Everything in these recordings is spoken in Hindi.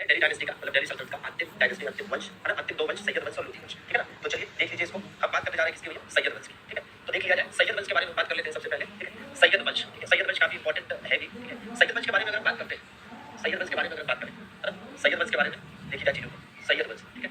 दिल्ली डायनेस्टी का मतलब दिल्ली सल्तनत का अंतिम डायनेस्टी, अंतिम वंश है ना, अंतिम दो वंश सैयद वंश और लोधी वंश, ठीक है ना। तो चलिए देख लीजिए इसको, हम बात करने जा रहे हैं किसकी भैया, सैयद वंश की, ठीक है। तो देख लिया जाए सैयद वंश के बारे में बात कर लेते हैं सबसे पहले, ठीक है। सैयद वंश, ठीक है, सैयद वंश काफी इंपॉर्टेंट है भी, ठीक है। सैयद वंश के बारे में अगर हम बात करते हैं, सैयद वंश के बारे में अगर बात करें, है ना, सैयद वंश के बारे में देखी जाए चीजों को, सैयद वंश, ठीक है।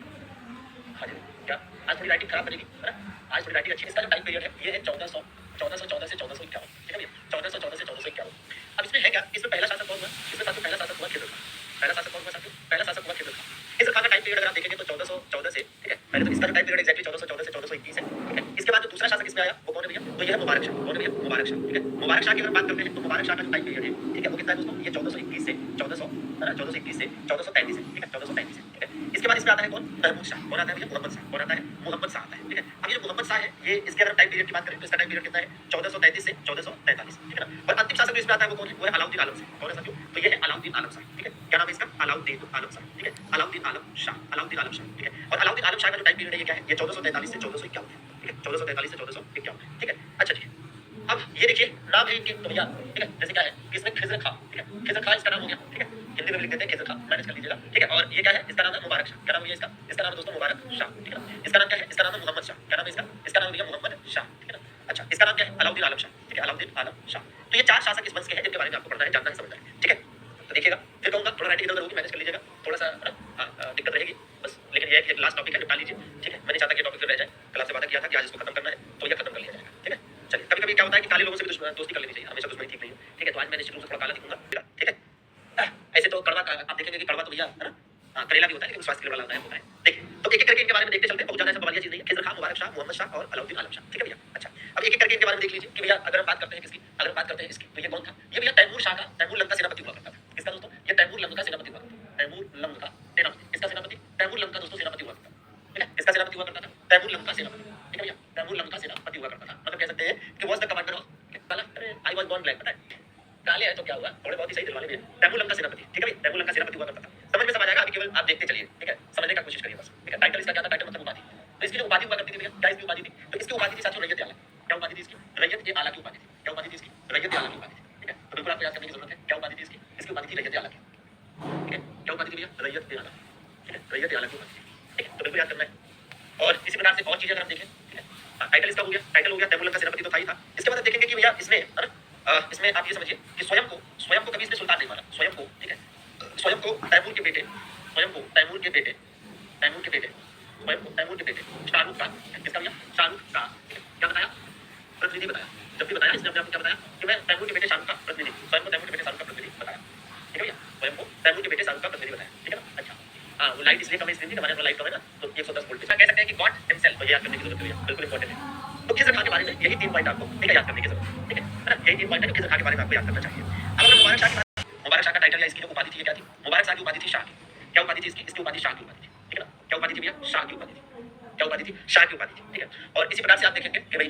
हाँ जी, क्या आज थोड़ी राइटिंग खराब बनेगी, है ना, आज थोड़ी राइटिंग अच्छी। इसका जो टाइम पीरियड है ये है 1414 से 1451, ठीक है भैया, 1414 से 1451। अब इसमें है क्या, इसमें पहला शासक कौन हुआ, इसमें साथियों पहला शासक हुआ खिज़र खां। पहला शासक कौन हुआ साथियों, पहला शासक हुआ खिज़र खां। खिज़र खां का टाइम पीरियड अगर आप देखेंगे तो 1414 से, ठीक है, पहले तो इसका जो टाइम पीरियड एग्जैक्टली 1414 से 1421 है, ठीक है। इसके बाद जो दूसरा शासक इसमें आया वो कौन है भैया, तो ये है मुबारक शाह। कौन है भैया, मुबारक शाह, ठीक है। मुबारक शाह की अगर बात करते हैं तो मुबारक शाह का जो टाइम पीरियड है, ठीक है, वो कितना है दोस्तों, ये 1421 से 1400, है ना, 1421 से 1433 है, ठीक है, 1433 है, ठीक है। इसके बाद इसमें आता है कौन, महमूद शाह। कौन आता है भैया, मोहम्मद शाह। कौन आता है, मोहम्मद शाह आता है, ठीक है। अब ये जो मोहम्मद शाह है, ये इसके अगर टाइम पीरियड की बात करें तो इसका टाइम पीरियड कितना है, 1433 से 1443, ठीक है ना। और अंतिम शासक जो इसमें आता है वो कौन है, वो है अलाउद्दीन आलम शाह। कौन है साथियों, तो ये है अलाउद्दीन आलम शाह, ठीक है। क्या नाम है इसका, अलाउद्दीन आलम शाह, ठीक है, अलाउद्दीन आलम शाह, अलाउद्दीन आलम शाह, ठीक है। और अलाउद्दीन आलम शाह का जो टाइम पीरियड है ये क्या है, ये 1443 से 1451 है, ठीक है, 1443 से 1451, ठीक है। अच्छा जी, अब ये देखिए नाम है इनके तो भैया, ठीक है, जैसे क्या है कि इसमें खिज़र खां, ठीक है, खिज़र खां इसका नाम हो गया, ठीक है, हिंदी में भी लिख देते हैं खिज़र खां, मैनेज कर लीजिएगा, ठीक है। और ये क्या है, इसका नाम है मुबारक शाह। क्या नाम है इसका, इसका नाम है दोस्तों मुबारक शाह, ठीक है ना। इसका नाम क्या है, इसका नाम है मोहम्मद शाह। क्या नाम है इसका, इसका नाम है भैया मोहम्मद शाह, ठीक है ना। अच्छा, इसका नाम क्या है, अलाउद्दीन आलम शाह, ठीक है, अलाउद्दीन आलम शाह। तो ये चार शासक इस वंश के हैं जिनके बारे में आपको पढ़ना है, जानना है, समझना है, ठीक है। तो देखिएगा, फिर कहूँगा थोड़ा राइटिंग इधर उधर होगी, मैनेज कर लीजिएगा, थोड़ा सा है ना, दिक्कत रहेगी बस, लेकिन ये है कि लास्ट टॉपिक है, निपटा लीजिए, ठीक है। मैंने चाहता कि ये टॉपिक फिर रह जाए, कल आपसे वादा किया था कि आज इसको खत्म करना है, तो ये खत्म कर लिया जाएगा, ठीक है। चलिए, कभी कभी क्या होता है कि काले लोगों से भी दोस्ती कर लेनी चाहिए, हमेशा दुश्मनी ठीक नहीं है, ठीक है। तो आज मैं निश्चित रूप से थोड़ा काला दिखूंगा, ठीक है। ऐसे तो कड़वा आप देखेंगे कि कड़वा तो भैया है ना, करेला भी होता है लेकिन स्वास्थ्य के लिए बड़ा लाभदायक होता है। देखिए, तो एक एक करके इनके बारे में देखते चलते हैं, बहुत ज्यादा ऐसा बवालिया चीज नहीं है। खिज़र खां, मुबारक शाह, मोहम्मद शाह और अलाउद्दीन आलम शाह, ठीक है भैया। अच्छा, अब एक एक करके इनके बारे में देख लीजिए कि भैया अगर हम बात करते हैं किसकी, अगर हम बात करते हैं इसकी, तो ये कौन था, ये भैया तैमूर शाह का, तैमूर लंग का सेनापति हुआ करता था। किसका दोस्तों, ये तैमूर लंग का सेनापति हुआ करता था, तैमूर लंग का सेनापति, किसका सेनापति, तैमूर लंग का दोस्तों सेनापति हुआ करता था, ठीक है। किसका सेनापति हुआ करता था, तैमूर लंग का सेनापति, ठीक है भैया, तैमूर लंग का सेनापति हुआ करता था। मतलब कह सकते हैं कि वाज द कमांडर ऑफ काला, अरे आई वाज बॉर्न ब्लैक, पता है काले हैं तो क्या हुआ, थोड़े बहुत ही सही दिलवाले भी हैं। तैमूर लंग का सेनापति, ठीक है भाई, तैमूर लंग का सेनापति हुआ करता था। समझ में सब आ जाएगा, अभी केवल आप देखते चलिए, ठीक है, समझने का कोशिश करिए बस, ठीक है। टाइटल इसका क्या था, टाइटल मतलब उपाधि। तो इसकी जो उपाधि हुआ करती थी भैया, क्या इसकी उपाधि थी, तो इसकी उपाधि थी साथियों रैयत आला। क्या उपाधि थी इसकी, रैयत ए आला की उपाधि थी। क्या उपाधि थी इसकी, रैयत ए आला की उपाधि थी, ठीक है। तो बिल्कुल आपको याद करने की जरूरत है, क्या उपाधि थी इसकी, इसकी उपाधि थी रैयत ए आला की, ठीक है। क्या उपाधि थी भैया, रैयत ए आला, ठीक है, रैयत ए आला की उपाधि थी, ठीक है। तो बिल्कुल याद करना है। और इसी प्रकार से और चीजें अगर हम देखें, ठीक है, टाइटल इसका हो गया, टाइटल हो गया, तैमूर लंग का सेनापति तो था ही था। इसके बाद आप देखेंगे कि भैया इसने, है ना, इसमें आप ये समझिए कि स्वयं को कभी इसने सुल्तान नहीं माना, स्वयं को, ठीक है, स्वयं को तैमूर के बेटे, स्वयं को तैमूर के बेटे, तैमूर के बेटे, स्वयं को तैमूर के बेटे शाहरुख खान, किसका भैया, शाहरुख खान, ठीक है। क्या बताया, प्रतिनिधि बताया। जब भी बताया इसने अपने आप को क्या बताया कि मैं तैमूर के बेटे शाहरुख का प्रतिनिधि, स्वयं को तैमूर के बेटे शाहरुख का प्रतिनिधि बताया, ठीक है भैया, स्वयं को तैमूर के बेटे शाहरुख का प्रतिनिधि बताया, ठीक है ना। अच्छा, हाँ, वो लाइट इसलिए कम है, इसलिए हमारे यहाँ लाइट कम है ना, तो 110 वोल्ट कह सकते हैं कि गॉड हिमसेल्फ, तो ये याद करने की जरूरत है, बिल्कुल इंपॉर्टेंट है। तो खिज़र खां के बारे में यही 3 पॉइंट आपको, ठीक है, याद करने की जरूरत है, ठीक है ना। यही 3 पॉइंट है जो खिज़र खां के बारे में आपको याद करना चाहिए। अब अगर मुबारक शाह की बात, मुबारक शाह का टाइटल या इसकी जो उपाधि थी ये क्या थी, मुबारक शाह की उपाधि थी शाह की। क्या उपाधि थी इसकी, इसकी उपाधि शाह की उपाधि थी, ठीक है ना। क्या उपाधि थी भैया, शाह की उपाधि थी। क्या उपाधि थी, शाह की उपाधि थी, ठीक है। और इसी प्रकार से आप देखेंगे कि भाई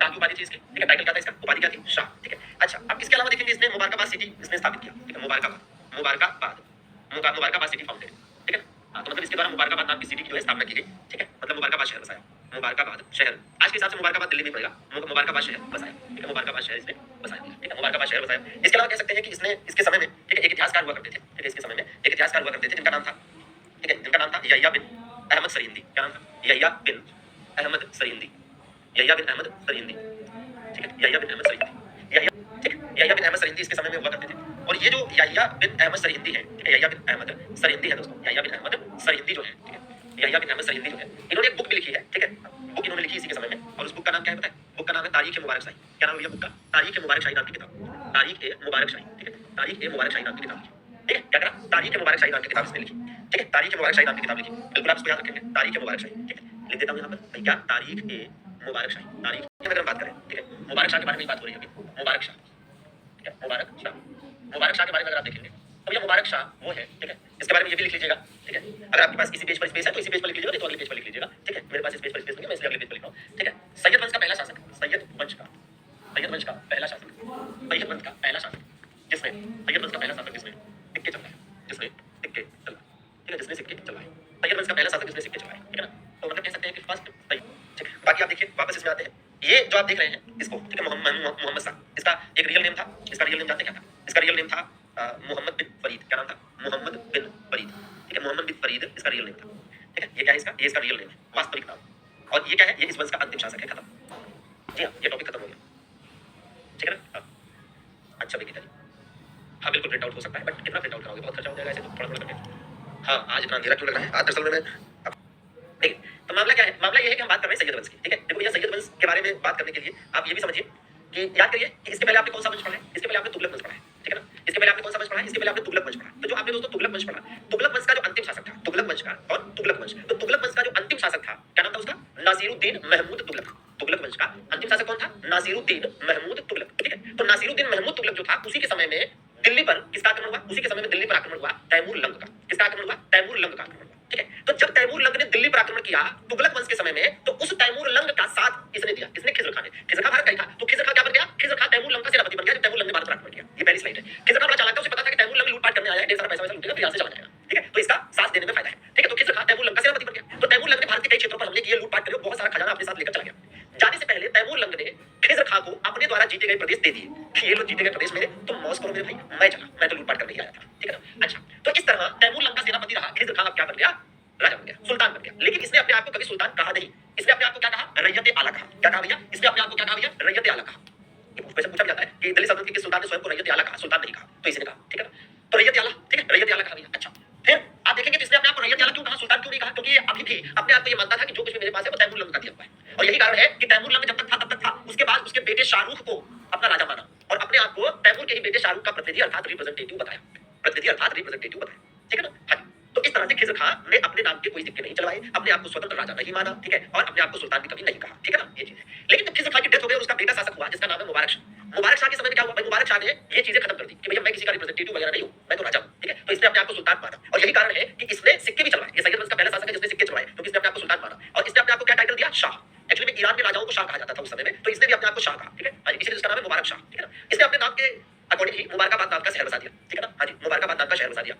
शाह की उपाधि थी इसकी, ठीक है, टाइटल क्या था इसका, उपाधि क्या थी, शाह, ठीक है। अच्छा, अब इसके अलावा देखेंगे इसने मुबारकाबाद सिटी इसने स्थापित किया, ठीक है, मुबारकाबाद, मुबारकाबाद, मुबारकाबाद सिटी फाउंडेड, ठीक है। हाँ, तो मतलब इसके द्वारा मुबारकाबाद नाम की सिटी की जो है स्थापना की गई, ठीक है, मतलब मुबारकाबाद शहर बसाया, मुबारकाबाद शहर। आज के हिसाब से मुबारकाबाद दिल्ली में पड़ेगा, मुबारकाबाद शहर बसाया, ठीक है, मुबारकाबाद शहर इसने बसाया, ठीक है, मुबारकाबाद शहर बसाया। इसके अलावा कह सकते हैं कि इसने इसके समय में, ठीक है, एक इतिहासकार हुआ करते थे, ठीक है, इसके समय में एक इतिहासकार हुआ करते थे जिनका नाम था, ठीक है, जिनका नाम था यह्या बिन अहमद सरहिंदी। क्या नाम था, यह्या बिन अहमद सरहिंदी, यह्या बिन अहमद सरहिंदी, ठीक है, यह्या बिन अहमद सरहिंदी, यह्या, ठीक है, यह्या बिन अहमद सरहिंदी इसके समय में हुआ करते थे। और ये जो यह्या बिन अहमद सरहिंदी है, ठीक है, यह्या बिन अहमद सरहिंदी है दोस्तों, यह्या बिन अहमद सरहिंदी जो है, ठीक है, यह्या बिन अहमद सरहिंदी जो है, इन्होंने एक बुक भी लिखी है, ठीक है, बुक इन्होंने लिखी इसी के समय में, और उस बुक का नाम क्या है पता है, बुक का नाम है तारीख ए मुबारक शाही। क्या नाम है भैया बुक का, तारीख ए मुबारक शाही नाम की किताब, तारीख ए मुबारक शाही, ठीक है, तारीख ए मुबारक शाही नाम की किताब लिखी, ठीक है। क्या करा, तारीख ए मुबारक शाही नाम की किताब इसने लिखी, ठीक है, तारीख ए मुबारक शाही नाम की किताब लिखी, बिल्कुल आप इसको याद रखेंगे, तारीख ए मुबारक शाही, ठीक है, लिख देता हूँ यहाँ पर भाई, क्या, तारीख ए मुबारक शाही, तारीख की अगर हम बात करें, ठीक है, मुबारक शाह के बारे में बात हो रही है अभी, मुबारक शाह, ठीक है, मुबारक शाह, मुबारक शाह के बारे में अगर आप देखेंगे तो ये मुबारक शाह वो है, ठीक है, इसके बारे में ये भी लिख लीजिएगा, ठीक है। अगर आपके पास इसी पेज पर स्पेस है तो इसी पेज पर लिख लीजिएगा, नहीं तो अगले पेज पर लिख लीजिएगा, ठीक है। मेरे पास इस पेज पर स्पेस नहीं है, मैं इसलिए अगले पेज पर लिख रहा हूँ, ठीक है। सैयद वंश का पहला शासक, सैयद वंश का, सैयद वंश का पहला शासक, सैयद वंश का पहला शासक जिसने, सैयद वंश का पहला शासक जिसने सिक्के चलाए, जिसने सिक्के चलाए, ठीक है, जिसने सिक्के चलाए, सैयद वंश का पहला शासक जिसने सिक्के चलाए, ठीक है ना। तो मतलब कह सकते हैं कि फर्स्ट सैयद, ठीक है। बाकी आप देखिए वापस इसमें आते हैं, ये जो आप देख रहे हैं इसको, ठीक है, मोहम्मद शाह, इसका एक रियल नेम था, इसका रियल नेम जानते क्या था, इसका रियल नेम था मोहम्मद बिन फरीद। क्या नाम था, मोहम्मद बिन फरीद, ठीक है, मोहम्मद बिन फरीद इसका रियल नेम था। ठीक है, ये क्या है इसका, ये इसका रियल नेम है, वास्तविक नाम। और ये क्या है, ये इस वंश का अंतिम शासक है, खत्म। जी हाँ, ये टॉपिक खत्म हो गया। ठीक है ना? हाँ। अच्छा बेटा जी, हाँ बिल्कुल प्रिंट आउट हो सकता है, बट कितना प्रिंट आउट कराओगे, बहुत खर्चा हो जाएगा ऐसे तो थोड़ा थोड़ा करके। हाँ, आज इतना अंधेरा क्यों लग रहा है? आज दरअसल में देखिए, तो मामला क्या है, मामला ये है कि हम बात कर रहे हैं सैयद वंश की। ठीक है, देखो भैया, सैयद वंश के बारे में बात करने के लिए आप ये भी समझिए कि याद करिए कि इसके पहले आपने कौन सा वंश पढ़ा है? इसके पहले आपने तुगलक वंश पढ़ा है। ठीक है ना? इसके पहले आपने कौन सा वंश पढ़ा है? इसके पहले आपने तुगलक वंश पढ़ा। तो जो आपने दोस्तों तुगलक वंश पढ़ा, तुगलक वंश का जो अंतिम शासक था, तुगलक वंश का, और तुगलक वंश, तो तुगलक वंश का जो अंतिम शासक था, क्या नाम था उसका? नासिरुद्दीन महमूद तुगलक। तुगलक वंश का अंतिम शासक कौन था? नासिरुद्दीन महमूद तुगलक। ठीक है, तो नासिरुद्दीन महमूद तुगलक जो था, उसी के समय में दिल्ली पर किसका आक्रमण हुआ? उसी के समय में दिल्ली पर आक्रमण हुआ तैमूर लंग का। किसका आक्रमण हुआ? तैमूर लंग का आक्रमण हुआ। ठीक है, तो जब तैमूर लंग ने दिल्ली पर आक्रमण किया तुगलक वंश के समय में, तो उस तैमूर लंग का साथ इसने दिया, इसने खिजर खान ने। खिजर खान भारत का ही था, तो खिजर खान क्या बन गया? खिजर खान तैमूर लंग का सेनापति बन गया जब तैमूर लंग ने भारत पर आक्रमण किया। ये पहली स्लाइड है। खिजर खान बड़ा चालाक था, उसे पता था कि तैमूर लंग लूटपाट करने आया है, ढेर सारा पैसा वैसा लूटेगा, फिर यहाँ से चला जाएगा। ठीक है, तो इसका साथ देने में फायदा है। ठीक है, तो खिजर खान तैमूर लंग का सेनापति बन गया। तो तैमूर लंग ने भारत के कई क्षेत्रों पर हमले किए, लूटपाट करे, बहुत सारा खजाना अपने साथ लेकर चला गया। जाने से पहले तैमूर लंग ने खिजर खान को अपने द्वारा जीते गए प्रदेश दे दिए कि ये लो जीते गए प्रदेश मेरे, तुम मौज करो मेरे भाई, मैं चला, मैं तो लूटपाट करने ही आया था। ठीक है ना? अच्छा, तो इस तरह तैमूर लंग का सेनापति रहा, खिजर खान अब क्या बन गया? राजा बन गया, सुल्तान बन गया। लेकिन इसने अपने आप को कभी सुल्तान कहा नहीं, इसने अपने आप को क्या कहा? रैयत आला कहा। क्या कहा भैया? इसने अपने आप को क्या कहा भैया? रैयत आला कहा। ये वैसे पूछा भी जाता है कि दिल्ली सल्तनत के किस सुल्तान ने स्वयं को रैयत आला कहा, सुल्तान नहीं कहा, तो इसने कहा। ठीक है ना? तो रैयत आला, ठीक है, रैयत आला कहा भैया। अच्छा, फिर आप देखेंगे तो इसने अपने आप को रैयत आला क्यों कहा, सुल्तान क्यों नहीं कहा? क्योंकि ये अभी भी अपने आप को ये मानता था कि जो कुछ भी मेरे पास है वो तैमूर लंग का दिया हुआ है। और यही कारण है कि तैमूर लंग जब तक था तब तक था, उसके बाद उसके बेटे शाहरुख को अपना राजा माना और अपने आप को तैमूर के ही बेटे शाहरुख का प्रतिनिधि अर्थात रिप्रेजेंटेटिव बताया। प्रतिनिधि अर्थात रिप्रेजेंटेटिव बताया। ठीक है ना? हाँ, तो इस तरह से खिजर खान ने अपने नाम के कोई सिक्के नहीं चलवाए, अपने आप को स्वतंत्र राजा नहीं माना। ठीक है, और अपने आप को सुल्तान भी कभी नहीं कहा। ठीक है ना? ये चीज है। लेकिन जब खिजर खान की डेथ हो गई और उसका बेटा शासक हुआ जिसका नाम है मुबारक शाह। मुबारक शाह के समय में क्या हुआ भाई? मुबारक शाह ने ये चीजें खत्म कर दी कि भैया मैं किसी का रिप्रेजेंटेटिव वगैरह नहीं हूं, मैं तो राजा हूं। ठीक है, तो इसने अपने आप को सुल्तान माना और यही कारण है कि इसने सिक्के भी चलवाए। ये सैयद वंश का पहला शासक है जिसने सिक्के चलवाए, क्योंकि इसने अपने आप को सुल्तान माना और इसने अपने आप को क्या टाइटल दिया? शाह। एक्चुअली में ईरान में राजाओं को शाह कहा जाता था उस समय में, तो इसने भी अपने आप को शाह कहा। ठीक है, हाँ, इसीलिए इसका नाम है मुबारक शाह। ठीक है ना? इसने अपने नाम के अकॉर्डिंग ही मुबारकाबाद नाम का शहर बसा दिया। ठीक है ना? हाँ जी, मुबारकाबाद नाम का शहर बसा दिया।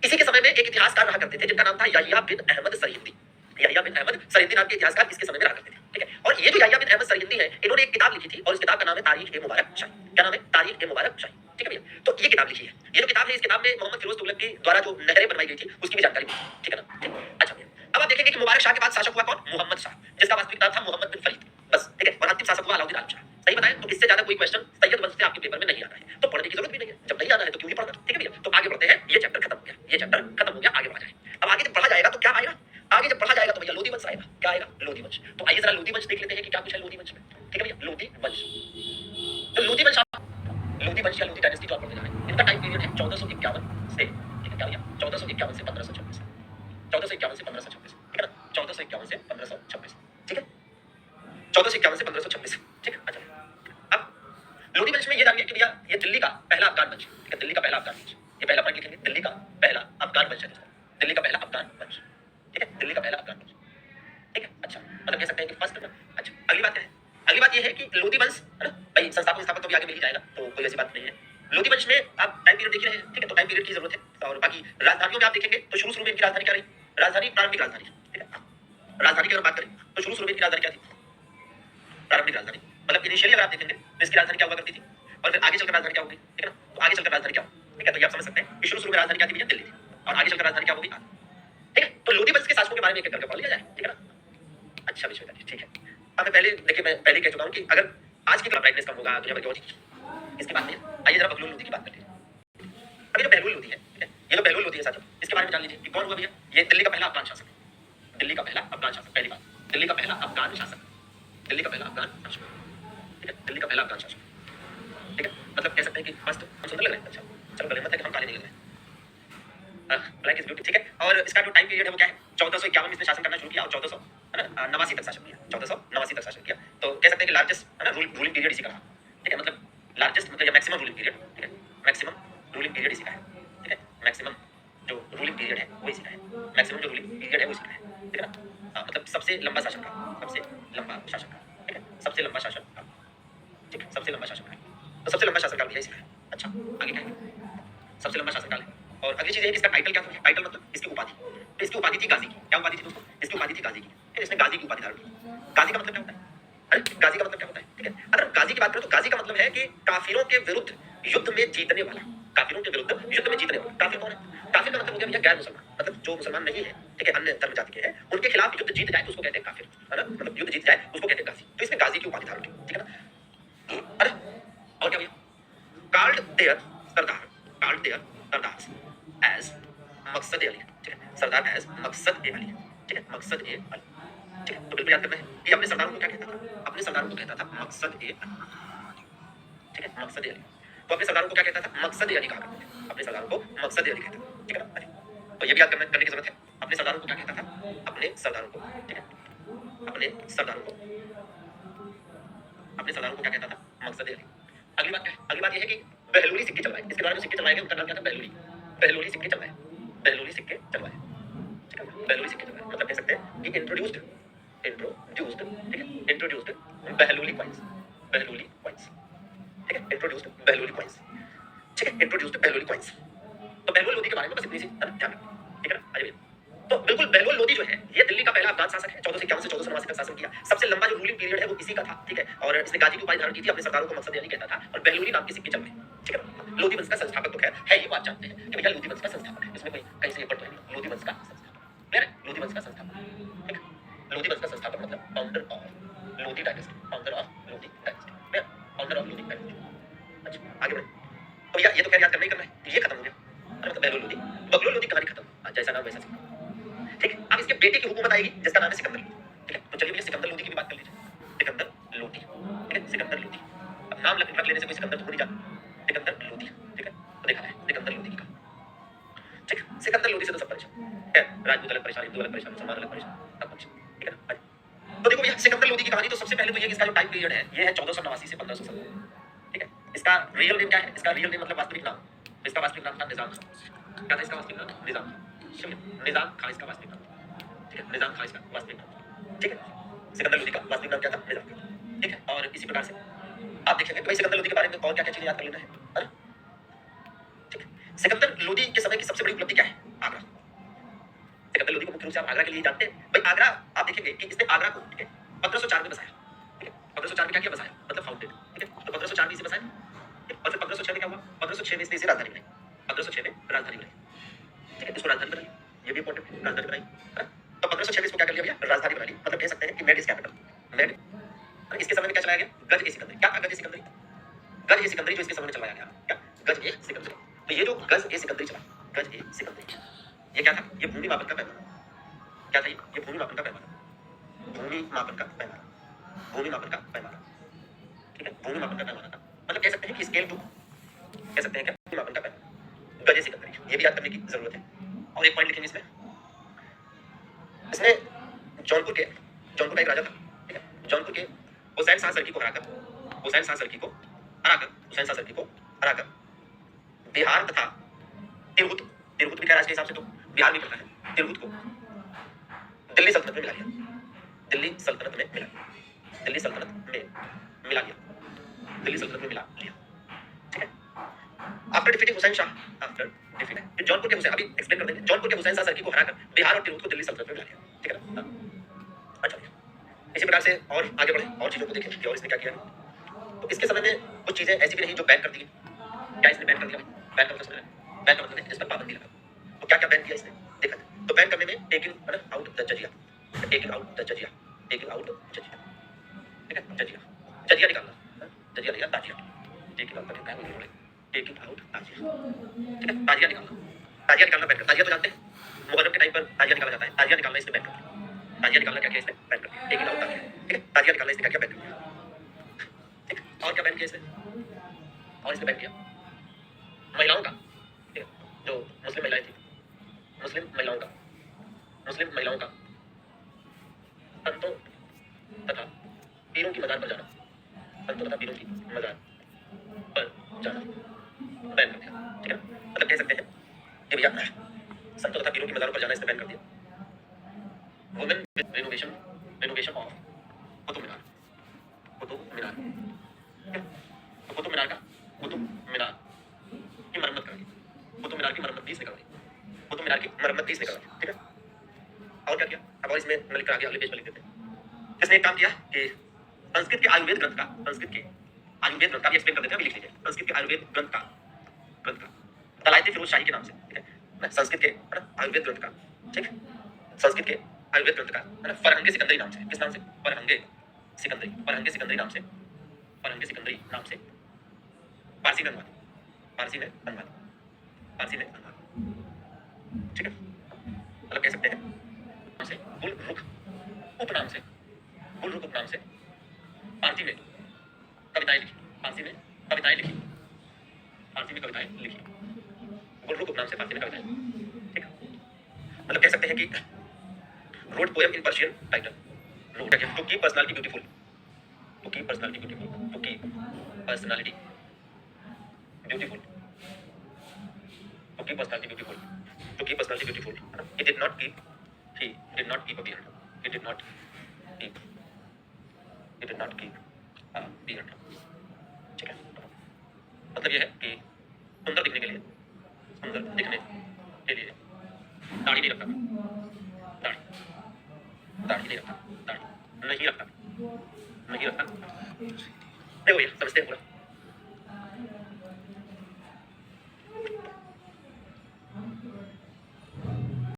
इसी के समय में एक इतिहासकार रहा करते थे जिनका नाम था याहिया बिन अहमद सरहिंदी। याहिया बिन अहमद सरहिंदी नाम के इतिहासकार इसके समय में रहा करते थे। ठीक है, और ये जो याहिया बिन अहमद सरहिंदी है, इन्होंने एक किताब लिखी थी और इस किताब का नाम है तारीख ए मुबारक शाही। क्या नाम है? तारीख ए मुबारक शाही। ठीक है भैया, तो ये किताब लिखी है। ये जो किताब है, इस किताब में मोहम्मद फिरोज तुगलक के द्वारा जो नहरें बनवाई गई थी उसकी भी जानकारी मिली। ठीक है ना? ठीक। अच्छा भैया, अब आप देखेंगे कि मुबारक शाह के बाद शासक हुआ कौन? मोहम्मद शाह, जिसका वास्तविक नाम था मोहम्मद बिन फरीद। बस, ठीक है, और अंतिम शासक हुआ अलाउद्दीन आलम शाह। सही बताएं तो इससे ज्यादा कोई क्वेश्चन सैयद वंश से आपके पेपर में नहीं आता है, तो पढ़ने की जरूरत भी नहीं है। जब नहीं आना है तो क्यों ही पढ़ना? ठीक है भैया, तो आगे बढ़ते हैं। ये चैप्टर खत्म हो गया, ये चैप्टर खत्म हो गया, आगे बढ़ा जाए। अब आगे जब पढ़ा जाएगा तो क्या आएगा? आगे जब पढ़ा जाएगा तो भैया लोधी वंश आएगा। क्या आएगा? लोधी वंश। तो आइए जरा लोधी वंश देख लेते हैं कि क्या कुछ है लोधी वंश में। ठीक है भैया, लोधी वंश। तो लोधी वंश, लोधी वंश या लोधी डायनेस्टी जो आप पढ़ने जा रहे हैं, इनका टाइम पीरियड है 1451 से, ठीक है क्या भैया, 1451 से 1526, 1451 से 1526। ठीक है ना? 1451 से 1526। ठीक है, 1451 से 1526। ठीक है, अच्छा। अब लोधी वंश में ये जानिए कि भैया ये दिल्ली का पहला अफगान वंश। ठीक है, दिल्ली का पहला अफगान वंश। ये पहला पॉइंट लिखेंगे, दिल्ली का पहला अफगान वंश है दोस्तों, दिल्ली का पहला अफगान वंश। ठीक है, दिल्ली का पहला अफगान वंश। ठीक है, अच्छा, मतलब कह सकते हैं कि फर्स्ट ना। अच्छा, अगली बात क्या है? अगली बात ये है कि लोधी वंश है ना भाई, संस्थापक तो भी आगे मिल ही जाएगा, तो कोई ऐसी बात नहीं है। लोधी वंश में आप टाइम पीरियड देख रहे हैं। ठीक है, तो टाइम पीरियड की जरूरत है। और बाकी राजधानियों में आप देखेंगे तो शुरू में इनकी राजधानी क्या रही? राजधानी प्रारंभिक राजधानी। ठीक है, राजधानी की अगर बात करें तो शुरू में इनकी राजधानी क्या थी? प्रारंभिक राजधानी। मतलब इनिशियली अगर आप देखेंगे तो इसकी राजधानी क्या हुआ करती थी और फिर आगे चलकर राजधानी क्या होगी? ठीक है ना? तो आगे चलकर राजधानी क्या होगी? ठीक है, तो ये आप समझ सकते हैं कि शुरू में राजधानी क्या थी भैया? दिल्ली थी, और आगे चलकर राजधानी क्या होगी? ठीक है, तो लोधी वंश के शासकों के बारे में एक एक करके पढ़ लिया जाए। ठीक है ना? अच्छा विश्वनाथ जी, ठीक है। अब मैं पहले देखिए, मैं पहले कह चुका हूं कि अगर आज की ब्राइटनेस कम होगा तो यहाँ पर इसके बाद में आइए जरा बगलूल लोधी की बात कर लीजिए। अभी जो बहलूल लोधी है, ठीक है, ये जो बहलूल लोधी है साथियों, इसके बारे में जान लीजिए कि कौन हुआ भैया? ये दिल्ली का पहला अफगान शासक, दिल्ली का पहला अफगान शासक। पहली बात, दिल्ली का पहला अफगान शासक, दिल्ली का पहला अफगान शासक। ठीक है, दिल्ली का पहला अफगान शासक। ठीक है, मतलब कह सकते हैं कि मस्त सुंदर लग रहा है। अच्छा, चलो गले मत है कि हम काले नहीं लग रहे हैं। Black is beauty. ठीक है, और इसका जो टाइम पीरियड है वो क्या है? 1451 में इसने शासन करना शुरू किया और 1489 तक शासन किया। 1489 तक शासन किया, तो कह सकते हैं कि लार्जेस्ट है ना रूलिंग पीरियड इसी का रहा। ठीक है, मतलब लार्जेस्ट मतलब या मैक्सिमम रूलिंग पीरियड। ठीक है, मैक्सिमम रूलिंग पीरियड इसी का है। ठीक है, मैक्सिमम जो रूलिंग पीरियड है वो इसी का है, मैक्सिमम जो रूलिंग पीरियड है वो इसी का है। ठीक है ना? मतलब सबसे लंबा शासन का, सबसे लंबा शासन का। ठीक है, सबसे लंबा शासन का। ठीक है, सबसे लंबा शासन का, तो सबसे लंबा शासन काल भी इसी का है। अच्छा, आगे क्या है? सबसे लंबा शासन काल है। और अगली चीज है कि इसका टाइटल क्या था? टाइटल मतलब इसकी उपाधि। तो इसकी उपाधि थी गाजी की। क्या उपाधि थी दोस्तों? इसकी उपाधि थी गाजी की। फिर इसने गाजी की उपाधि धारण की। गाजी का मतलब क्या होता है? अरे गाजी का मतलब क्या होता है? ठीक है, अगर गाजी की बात करें तो गाजी का मतलब है कि काफिरों के विरुद्ध युद्ध में जीतने वाला। काफिरों के विरुद्ध युद्ध में जीतने वाला। काफिर कौन है? काफिर का मतलब हो गया भैया गैर मुसलमान, मतलब जो मुसलमान नहीं है, ठीक है, अन्य धर्म जाति के हैं, उनके खिलाफ युद्ध जीत जाए तो उसको कहते हैं काफिर, है ना, मतलब युद्ध जीत जाए उसको कहते हैं गाजी। तो इसमें गाजी की उपाधि धारण की, ठीक है ना। अरे और क्या भैया, कार्ड देयर सरदार, कार्ड देयर सरदार एज मकसद ए अली, ठीक है, सरदार एज मकसद ए अली, ठीक है, मकसद ए अली, ठीक है। तो बिल्कुल याद करना है कि अपने सरदारों को क्या कहता था, अपने सरदारों को कहता था मकसद ए अली, ठीक है, मकसद ए अली। तो अपने सरदारों को क्या कहता था, मकसद ए अली कहा करते थे, अपने सरदारों को मकसद ए अली कहता था, ठीक है ना। तो ये भी याद करने की जरूरत है, अपने सरदारों को क्या कहता था, अपने सरदारों को, ठीक है, अपने सरदारों को, अपने सरदारों को क्या कहता था, मकसद ए अली। अगली बात क्या है, अगली बात ये है कि बहलोली सिक्के चलवाए, इसके द्वारा जो सिक्के चलवाए गए उनका नाम क्या था, बहलोली, बहलोली सिक्के चलवाए, बहलोली सिक्के चलवाए, ठीक है, बहलोली सिक्के चलवाए, मतलब कह सकते हैं कि इंट्रोड्यूस्ड, इंट्रोड्यूस्ड, ठीक है, इंट्रोड्यूस्ड बहलोली कॉइंस, बहलोली कॉइंस, ठीक है, इंट्रोड्यूस्ड बहलोली कॉइंस, ठीक है, इंट्रोड्यूस्ड बहलोली कॉइंस। तो बहलोल लोधी के बारे में बस इतनी सी ध्यान रखना, ठीक है ना। आइए तो बिल्कुल बहलोल लोधी जो है ये दिल्ली का पहला अफगान शासक है, 1451 से 1489 तक शासन किया, सबसे लंबा जो रूलिंग पीरियड है वो इसी का था, ठीक है। और इसने गाजी की उपाधि धारण की थी, अपने सरदारों को मकसद यानी कहता था, और बहलोली नाम के सिक्के चलते, ठीक है ना। लोधी वंश का संस्थापक तो खैर है, ये बात जानते हैं कि भैया लोधी वंश का संस्थापक है, इसमें कोई कहीं से ये पढ़ तो नहीं, लोधी वंश का संस्थापक, क्लियर है, लोधी वंश का संस्थापक, ठीक है, लोधी वंश का संस्थापक मतलब founder of Lodhi dynasty, founder of Lodhi dynasty, clear, founder of Lodhi dynasty. अच्छा आगे बढ़े, तो भैया ये तो खैर याद करना ही करना है, ये खत्म हो गया, मतलब बहलोल लोधी, बगलोल लोधी कहानी खत्म, जैसा नाम वैसा सिक्का, ठीक है। अब इसके बेटे की हुकूमत आएगी जिसका नाम है सिकंदर लोधी, ठीक है। तो चलिए भैया सिकंदर लोधी की भी बात कर लीजिए, सिकंदर लोधी, ठीक है, सिकंदर लोधी। अब नाम रख लेने से कोई सिकंदर तो हो नहीं जाता, सिकंदर लोधी, ठीक है। तो देखा है सिकंदर लोधी की कहानी, ठीक है, सिकंदर लोधी से तो सब परेशान है, राजपूत अलग परेशान, हिंदू अलग परेशान, मुसलमान अलग परेशान, सब परेशान, ठीक है ना। तो देखो भैया सिकंदर लोधी की कहानी, तो सबसे पहले तो ये इसका जो टाइम पीरियड है ये है 1489 से 1570, ठीक है। इसका रियल नेम क्या है, इसका रियल नेम मतलब वास्तविक नाम, इसका वास्तविक नाम था निजाम खान, क्या था इसका वास्तविक नाम, निजाम खान, निजाम खान इसका वास्तविक नाम, ठीक है, निजाम खान इसका वास्तविक नाम, ठीक है। सिकंदर लोधी का वास्तविक नाम क्या था, निजाम खान, ठीक है। और इसी प्रकार से आप देखेंगे तो भाई सिकंदर लोधी के बारे में और क्या क्या चीजें याद कर लेना है, ठीक है। सिकंदर लोधी के समय की सबसे बड़ी उपलब्धि क्या है, आगरा। सिकंदर लोधी को मुख्य रूप से आप आगरा के लिए जानते हैं, भाई आगरा आप देखेंगे कि इसने आगरा को, ठीक है, 1504 में बसाया, ठीक है, 1504 में क्या किया, बसाया मतलब फाउंडेड, ठीक है। तो 1504 में इसे बसाया, और फिर 1506 में क्या हुआ, 1506 में इसने इसे राजधानी बनाई, 1506 में राजधानी बनाई, ठीक है, इसको राजधानी बनाई, ये भी इंपॉर्टेंट है, राजधानी बनाई, है ना। तो 1506 में इसको क्या कर लिया भैया, राजधानी बना ली, मतलब कह सकते हैं कि मेड इज कैपिटल, मेड। इसके समय में क्या चलाया गया, गज ए सिकंदरी, क्या था गज ए सिकंदरी, गज ए सिकंदरी जो इसके समय में चलाया गया, क्या, गज ए सिकंदरी। तो ये जो गज ए सिकंदरी चला, गज ए सिकंदरी, ये क्या था, ये भूमि मापन का पैमाना, क्या था ये भूमि मापन का पैमाना, भूमि मापन का पैमाना, भूमि मापन का पैमाना, ठीक है, भूमि मापन का पैमाना था, मतलब कह सकते हैं कि स्केल टू, कह सकते हैं क्या, भूमि मापन का पैमाना, गज ए सिकंदरी, ये भी याद करने की जरूरत है। और एक पॉइंट लिखेंगे इसमें, इसमें जौनपुर का एक राजा था, ठीक है, जौनपुर के हुसैन शाह सरकी को हराकर, हुसैन शाह सरकी को हराकर, हुसैन शाह सरकी को हराकर बिहार तथा तिरहुत, तिरहुत भी क्या राज्य के हिसाब से तो बिहार में पड़ता है, तिरहुत को दिल्ली सल्तनत में मिला लिया, दिल्ली सल्तनत में मिला लिया, दिल्ली सल्तनत में मिला लिया, दिल्ली सल्तनत में मिला लिया, ठीक है। After defeating Hussain Shah, after defeating Jaunpur के हुसैन, अभी एक्सप्लेन कर देंगे, जौनपुर के हुसैन शाह सरकी को हराकर बिहार और तिरहुत को दिल्ली सल्तनत में मिला लिया, ठीक है ना। अच्छा इसी प्रकार से और आगे बढ़े, और चीजों को देखें कि और इसने क्या किया है। तो इसके समय में कुछ चीजें ऐसी भी रही जो बैन कर दी गई, क्या इसने बैन कर दिया, बैन का मतलब समझ रहे हैं, बैन का मतलब है जिस पर पाबंदी लगा, तो क्या क्या बैन किया इसने, देखा तो बैन करने में taking out the jizya, taking out the jizya, taking out jizya, ठीक है, जजिया, जजिया निकालना, जजिया नहीं ताजिया, टेकिंग आउट क्या है, टेकिंग आउट ताजिया, ठीक है, ताजिया निकालना, ताजिया निकालना बैन कर, ताजिया तो जानते हैं मुहर्रम के टाइम पर ताजिया निकाला जाता है, ताजिया निकालना इसने बैन कर दिया, ताजिया निकालना क्या किया इसने, बैन कर दिया, टेकिंग आउट ताजिया, ठीक है, ताजिया निकालना इसने क्या किया, बैन कर दिया, ठीक है। और क्या बैन किया इसने, और इसने बैन किया महिलाओं का, ठीक है, जो मुस्लिम महिलाएं थी, मुस्लिम महिलाओं का, मुस्लिम महिलाओं का संतों तथा पीरों की मजार पर जाना, संतों तथा पीरों की मजार पर जाना बैन कर दिया, ठीक है। मतलब कह सकते हैं कि भैया संतों तथा पीरों की मजारों पर जाना इसने बैन कर दिया। Women renovation, renovation of Qutub Minar, Qutub Minar, तो कुतुब मीनार का, कुतुब मीनार की मरम्मत कराई, कुतुब मीनार की मरम्मत भी इसने करवाई, कुतुब मीनार की मरम्मत भी इसने करवाई, ठीक है। और क्या किया, अब और इसमें मैं लिख कर आगे अगले पेज पर लिख देते हैं। इसने एक काम किया कि संस्कृत के आयुर्वेद ग्रंथ का, संस्कृत के आयुर्वेद ग्रंथ का भी एक्सप्लेन कर देते हैं, अभी लिख लीजिए, संस्कृत के आयुर्वेद ग्रंथ का दलायत फिरोज शाही के नाम से, ठीक है, संस्कृत के आयुर्वेद ग्रंथ का ठीक, संस्कृत के आयुर्वेद ग्रंथकार है ना फरहंगे सिकंदरी नाम से, किस नाम से? फरहंगे सिकंदरी, फरहंगे सिकंदरी नाम से, फरहंगे सिकंदरी नाम से फारसी में अनुवाद, फारसी में अनुवाद, फारसी में अनुवाद, ठीक है, मतलब कह सकते हैं नाम से गुल रुख उपनाम से, गुल रुख उपनाम से फारसी में कविताएं लिखी, फारसी में कविताएं लिखी, फारसी में कविताएं लिखी, गुल रुख उपनाम से फारसी में कविताएं, ठीक है, मतलब कह सकते हैं कि wrote poem in Persian title. No, to keep personality beautiful. To keep personality beautiful. To keep personality beautiful. To keep personality beautiful. To keep personality beautiful. He did not keep. He did not keep a beard. He did not keep. He did not keep a beard. ठीक है. मतलब ये है कि सुंदर दिखने के लिए, सुंदर दिखने के लिए दाढ़ी नहीं रखता, दाढ़ी दाढ़ी नहीं रखता, दाढ़ी नहीं रखता, नहीं रखता, देखो ये समझते हैं पूरा।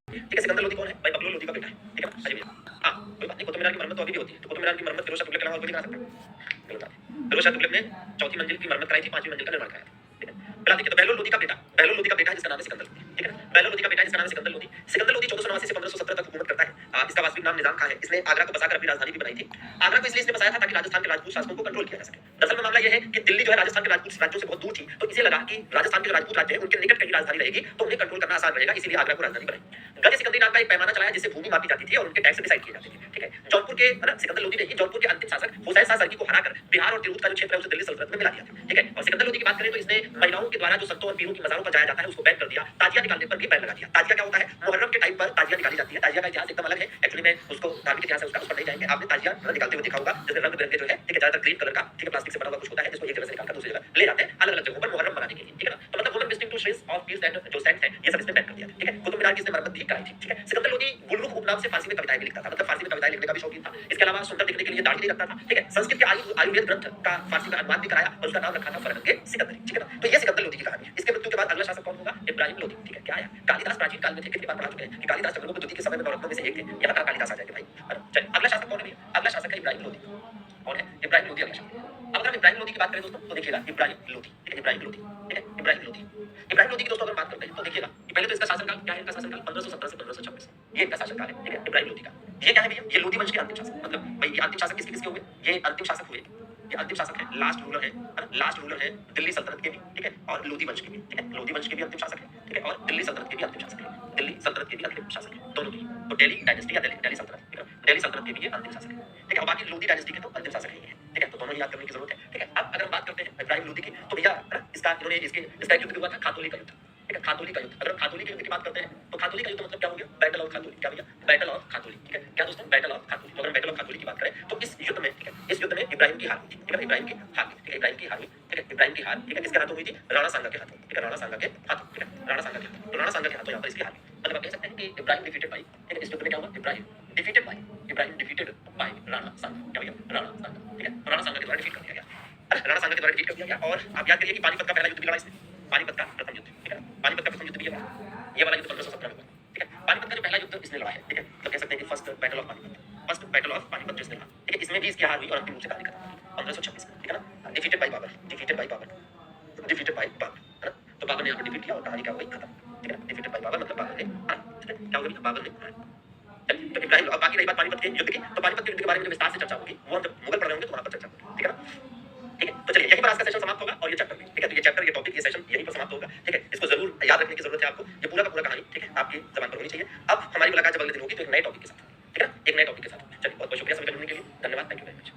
ठीक है, सिकंदर लोधी कौन है भाई? बबलू लोधी का बेटा है, ठीक है ना? अजय हाँ कोई बात नहीं, कुतुब मीनार की मरम्मत तो अभी भी होती है, तो कुतुब मीनार की मरम्मत फिरोज शाह तुगलक के अलावा और कोई नहीं करा सकता, नहीं होता। फिरोज शाह तुगलक ने चौथी मंजिल की मरम्मत कराई थी, पांचवी मंजिल का निर्माण कराया था, ठीक है। पहला देखिए तो बहलोल लोधी का बेटा, बहलोल लोधी का बेटा है जिसका नाम है सिकंदर लोधी, ठीक है ना? बहलोल लोधी का बेटा है जिसका नाम है सिकंदर लोधी। सिकंदर लोधी 1489 से 1517 तक हुकूमत करता है। इसका वास्तविक नाम निजाम खां है। इसने आगरा को बसाकर अपनी राजधानी भी बनाई थी। आगरा को इसलिए इसने बसाया था ताकि राजस्थान के राजपूत शासकों को कंट्रोल किया जा सके। दरअसल में मामला यह है कि दिल्ली जो है राजस्थान के राजपूत राज्यों से बहुत दूर थी, तो इसे लगा कि राजस्थान के जो राजपूत राज्य है उनके निकट कहीं राजधानी रहेगी तो उन्हें कंट्रोल करना आसान रहेगा, इसीलिए आगरा को राजधानी बनाई। गज सिकंदरी नाम का एक पैमाना चलाया जिससे भूमि मापी जाती थी और उनके टैक्स डिसाइड किए जाते थे, ठीक है। जौनपुर के है ना सिकंदर लोधी ने ही जौनपुर के अंतिम शासक हुसैन शाह सरकी को हराकर बिहार और तिरहुत का जो क्षेत्र है उसे दिल्ली सल्तनत में मिला दिया था, ठीक है। और सिकंदर लोधी की बात करें तो इसने महिलाओं के द्वारा जो संतों और पीरों की मज़ारों पर जाया जाता है उसको बैन कर दिया, ताजिया निकालने पर भी बैन लगा दिया। ताजिया क्या होता है? मुहर्रम के टाइम पर ताजिया निकाली जाती है। ताजिया का इतिहास एकदम अलग है, एक्चुअली में उसको धार्मिक इतिहास है उसका, उस पर नहीं जाएंगे। आपने ताजिया निकालते हुए देखा होगा जैसे रंग बिरंगे जो है, ठीक है, ज्यादातर ग्रीन कलर का, ठीक है, प्लास्टिक से बना हुआ कुछ होता है जिसको एक जगह से निकालकर दूसरी जगह ले जाते हैं अलग अलग जगहों पर मुहर्रम मनाने के लिए, ठीक है ना। तो मतलब women visiting to shrines of peace and जो सेंट्स है ये सब इसने बैन कर दिया, ठीक है। कुतुब मीनार की इसने मरम्मत भी कराई थी, ठीक है। सिकंदर लोधी गुलरुख उपनाम से फारसी में कविताएं भी लिखता था, मतलब फारसी में कविताएं लिखने का भी शौकीन था। इसके अलावा सुंदर दिखने के लिए दाढ़ी नहीं रखता था, ठीक है। संस्कृत के आयुर्वेद ग्रंथ का फारसी में अनुवाद भी कराया और उसका नाम रखा था फरहंगे सिकंदरी, ठीक है ना। तो ये सिकंदर लोधी की कहानी है। इसके मृत्यु के बाद अगला शासक कौन होगा? इब्राहिम लोधी, ठीक है। क्या है? कालिदास प्राचीन काल में थे, कितनी बार पढ़ा चुके हैं कि कालिदास चंद्रगुप्त द्वितीय के समय में नवरत्नों में से एक थे। यहाँ कहाँ कालिदास आ जाएंगे भाई? चलिए अगला शासक कौन है? अगला शासक है इब्राहिम लोधी। कौन है? इब्राहिम लोधी अगला शासक। अब अगर हम इब्राहिम लोधी की बात करें दोस्तों तो देखिएगा इब्राहिम लोधी, ठीक है, इब्राहिम लोधी, ठीक है, इब्राहिम लोधी। इब्राहिम लोधी की दोस्तों अगर बात करते हैं तो देखिएगा पहले तो इसका शासनकाल क्या है? इनका शासनकाल 1517 से 1526, ये इनका शासनकाल है, ठीक है, इब्राहिम लोधी का। ये क्या है भैया? ये लोधी वंश के अंतिम शासक, मतलब भाई ये अंतिम शासक किसके किसके हुए? ये अंतिम शासक हुए, ये अंतिम शासक है, लास्ट रूलर है ना, लास्ट रूलर है दिल्ली सल्तनत के भी, ठीक है, और लोधी वंश के भी, ठीक है, लोधी वंश के भी अंतिम शासक है, ठीक है, और दिल्ली सल्तनत के भी अंतिम शासक है, दिल्ली सल्तनत के भी अंतिम शासक है, दोनों की। तो दिल्ली डायनेस्टी या दिल्ली सल्तनत, ठीक है, दिल्ली सल्तनत के भी ये अंतिम शासक है, ठीक है, और बाकी लोधी डायनेस्टी के तो अंतिम शासक ही है, ठीक है। तो दोनों ही याद करने की जरूरत है, ठीक है। अब अगर हम बात करते हैं इब्राहिम लोधी की तो भैया इसका इन्होंने इसका एक युद्ध भी हुआ था, खातोली का युद्ध, ठीक है, खातोली का युद्ध। अगर हम खातोली के युद्ध की बात करते हैं तो खातोली का युद्ध मतलब क्या हो गया? Battle of Khatauli. क्या भैया? बैटल ऑफ खातोली, ठीक है। क्या दोस्तों? Battle of Khatauli. तो अगर बैटल ऑफ खातोली की बात करें तो इस युद्ध में, ठीक है, इस युद्ध में इब्राहिम की हार हुई थी, ठीक है, इब्राहिम की हार हुई, ठीक है, इब्राहिम की हार हुई, ठीक है, इब्राहिम की हार, ठीक है, किसके हाथों हुई थी? राणा सांगा के हाथों, ठीक है, राणा सांगा के हाथों, ठीक है, राणा सांगा के हाथों। तो राणा सांगा के हाथों यहाँ पर इसकी हार हुई, मतलब आप कह सकते हैं कि इब्राहिम डिफीटेड बाय, ठीक है, इस युद्ध में क्या हुआ? इब्राहिम डिफीटेड बाय राणा सांगा, क्या भैया? राणा सांगा, ठीक है, राणा सांगा के द्वारा डिफीट कर दिया गया, राणा सांगा के द्वारा डिफीट कर दिया गया। और आप याद करिए कि पानीपत का पहला युद्ध भी लड़ा इसने, पानीपत का प्रथम युद्ध, ठीक है, पानीपत का प्रथम युद्ध भी ये वाला युद्ध 1517 में हुआ, ठीक है। पानीपत का जो पहला युद्ध इसने लड़ा है, ठीक है, तो कह सकते हैं कि first battle of Panipat, first battle of Panipat जो इसने लड़ा, ठीक है, इसमें भी इसकी हार हुई और अंतिम रूप से कहानी खत्म 1526 में, ठीक है ना। Defeated by Babur, defeated by Babur, defeated by Babur, है ना। तो बाबर ने यहाँ पर डिफीट किया और कहानी क्या हो गई? खत्म, ठीक है। डिफीटेड बाय बाबर मतलब बाबर ने हारा, ठीक है, क्या हो गया? बाबर ने हारा। तो इब्राहिम, अब बाकी रही बात पानीपत के युद्ध की, तो पानीपत के युद्ध के बारे में जब विस्तार से चर्चा होगी वो हम जब मुगल पढ़ रहे होंगे तो वहां पर चर्चा होगी, ठीक है ना। ठीक है, तो चलिए यहीं पर आज का सेशन समाप्त होगा और ये चैप्टर भी, ठीक है, तो ये चैप्टर, ये टॉपिक, ये सेशन यहीं पर समाप्त होगा, ठीक है। इसको जरूर याद रखने की जरूरत है आपको, ये पूरा का पूरा कहानी, ठीक है, आपकी जबान पर होनी चाहिए। अब हमारी मुलाकात जब अगले दिन होगी तो एक नए टॉपिक के साथ, ठीक है, एक नए टॉपिक के साथ। चलिए बहुत बहुत शुक्रिया सभी का जुड़ने के लिए, धन्यवाद, थैंक यू वेरी मच।